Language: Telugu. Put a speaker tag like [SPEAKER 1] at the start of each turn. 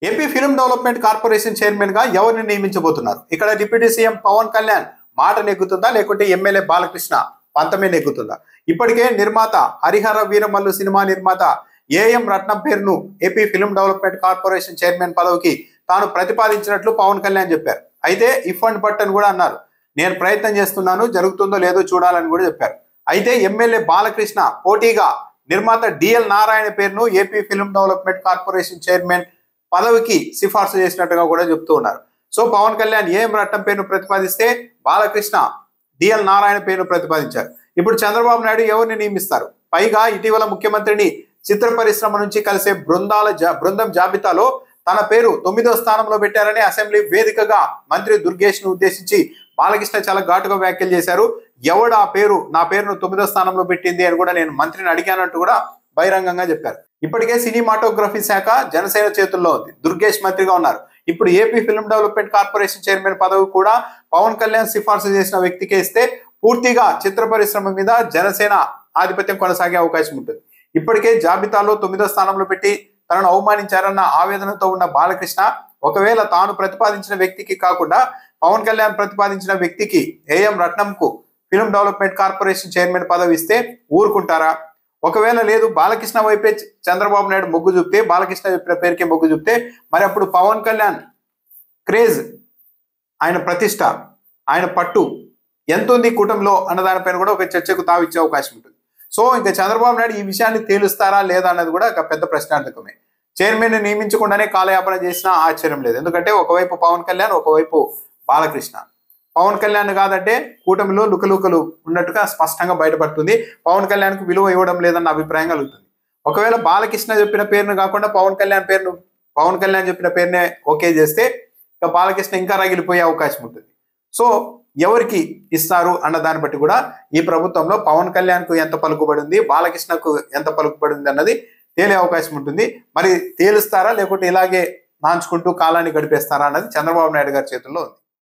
[SPEAKER 1] AP film development corporation chairman గా ఎవరిని నియమించబోతున్నారు? ఇక్కడ డిప్యూటీ సీఎం పవన్ కళ్యాణ్ మాట నెగ్గుతుందా, లేకుంటే ఎమ్మెల్యే బాలకృష్ణ పంతమే నెగ్గుతుందా? ఇప్పటికే నిర్మాత హరిహర వీరమల్లు సినిమా నిర్మాత ఏఎం రత్నం పేరును AP film development corporation chairman పదవికి తాను ప్రతిపాదించినట్లు పవన్ కళ్యాణ్ చెప్పారు. అయితే ఇఫ్ అండ్ బట్ అని కూడా అన్నారు. నేను ప్రయత్నం చేస్తున్నాను, జరుగుతుందో లేదో చూడాలని కూడా చెప్పారు. అయితే ఎమ్మెల్యే బాలకృష్ణ పోటీగా నిర్మాత డిఎల్ నారాయణ పేరును AP film development corporation chairman పదవికి సిఫార్సు చేసినట్టుగా కూడా చెప్తూ ఉన్నారు. సో పవన్ కళ్యాణ్ ఏఎం రత్నం పేరును ప్రతిపాదిస్తే బాలకృష్ణ డిఎల్ నారాయణ పేరును ప్రతిపాదించారు. ఇప్పుడు చంద్రబాబు నాయుడు ఎవరిని నియమిస్తారు? పైగా ఇటీవల ముఖ్యమంత్రిని చిత్ర పరిశ్రమ నుంచి కలిసే బృందం జాబితాలో తన పేరు 9వ స్థానంలో పెట్టారని అసెంబ్లీ వేదికగా మంత్రి దుర్గేష్ ను ఉద్దేశించి బాలకృష్ణ చాలా ఘాటుగా వ్యాఖ్యలు చేశారు. ఎవడు ఆ పేరు, నా పేరును 9వ స్థానంలో పెట్టింది అని కూడా నేను మంత్రిని అడిగానంటూ కూడా బహిరంగంగా చెప్పారు. ఇప్పటికే సినిమాటోగ్రఫీ శాఖ జనసేన చేతుల్లో ఉంది. దుర్గేష్ మంత్రిగా ఉన్నారు. ఇప్పుడు AP film development corporation chairman పదవి కూడా పవన్ కళ్యాణ్ సిఫార్సు చేసిన వ్యక్తికే ఇస్తే పూర్తిగా చిత్ర పరిశ్రమ మీద జనసేన ఆధిపత్యం కొనసాగే అవకాశం ఉంటుంది. ఇప్పటికే జాబితాలో 9వ స్థానంలో పెట్టి తనను అవమానించారన్న ఆవేదనతో ఉన్న బాలకృష్ణ ఒకవేళ తాను ప్రతిపాదించిన వ్యక్తికి కాకుండా పవన్ కళ్యాణ్ ప్రతిపాదించిన వ్యక్తికి ఏఎం రత్నంకు ఫిల్మ్ డెవలప్మెంట్ కార్పొరేషన్ చైర్మన్ పదవి ఇస్తే ఊరుకుంటారా? ఒకవేళ లేదు, బాలకృష్ణ వైపే చంద్రబాబు నాయుడు మొగ్గు చూపితే, బాలకృష్ణ చెప్పిన పేరుకే మొగ్గు చూపితే, మరి అప్పుడు పవన్ కళ్యాణ్ క్రేజ్, ఆయన ప్రతిష్ట, ఆయన పట్టు ఎంత ఉంది కూటమిలో అన్న దానిపైన కూడా ఒక చర్చకు తావిచ్చే అవకాశం ఉంటుంది. సో ఇంకా చంద్రబాబు నాయుడు ఈ విషయాన్ని తేలుస్తారా లేదా అన్నది కూడా ఒక పెద్ద ప్రశ్నార్థకమే. చైర్మన్ ని నియమించకుండానే కాలయాపన చేసినా ఆశ్చర్యం లేదు. ఎందుకంటే ఒకవైపు పవన్ కళ్యాణ్, ఒకవైపు బాలకృష్ణ. పవన్ కళ్యాణ్ కాదంటే కూటమిలో లుకలుకలు ఉన్నట్టుగా స్పష్టంగా బయటపడుతుంది. పవన్ కళ్యాణ్ కు విలువ ఇవ్వడం లేదన్న అభిప్రాయం కలుగుతుంది. ఒకవేళ బాలకృష్ణ చెప్పిన పేరును కాకుండా పవన్ కళ్యాణ్ చెప్పిన పేరునే ఓకే చేస్తే ఇక బాలకృష్ణ ఇంకా రగిలిపోయే అవకాశం ఉంటుంది. సో ఎవరికి ఇస్తారు అన్న దాన్ని బట్టి కూడా ఈ ప్రభుత్వంలో పవన్ కళ్యాణ్ కు ఎంత పలుకుబడి ఉంది, బాలకృష్ణకు ఎంత పలుకుబడి ఉంది అన్నది తేలే అవకాశం ఉంటుంది. మరి తేలుస్తారా, లేకుంటే ఇలాగే నాంచుకుంటూ కాలాన్ని గడిపేస్తారా అన్నది చంద్రబాబు నాయుడు గారి చేతుల్లో ఉంది.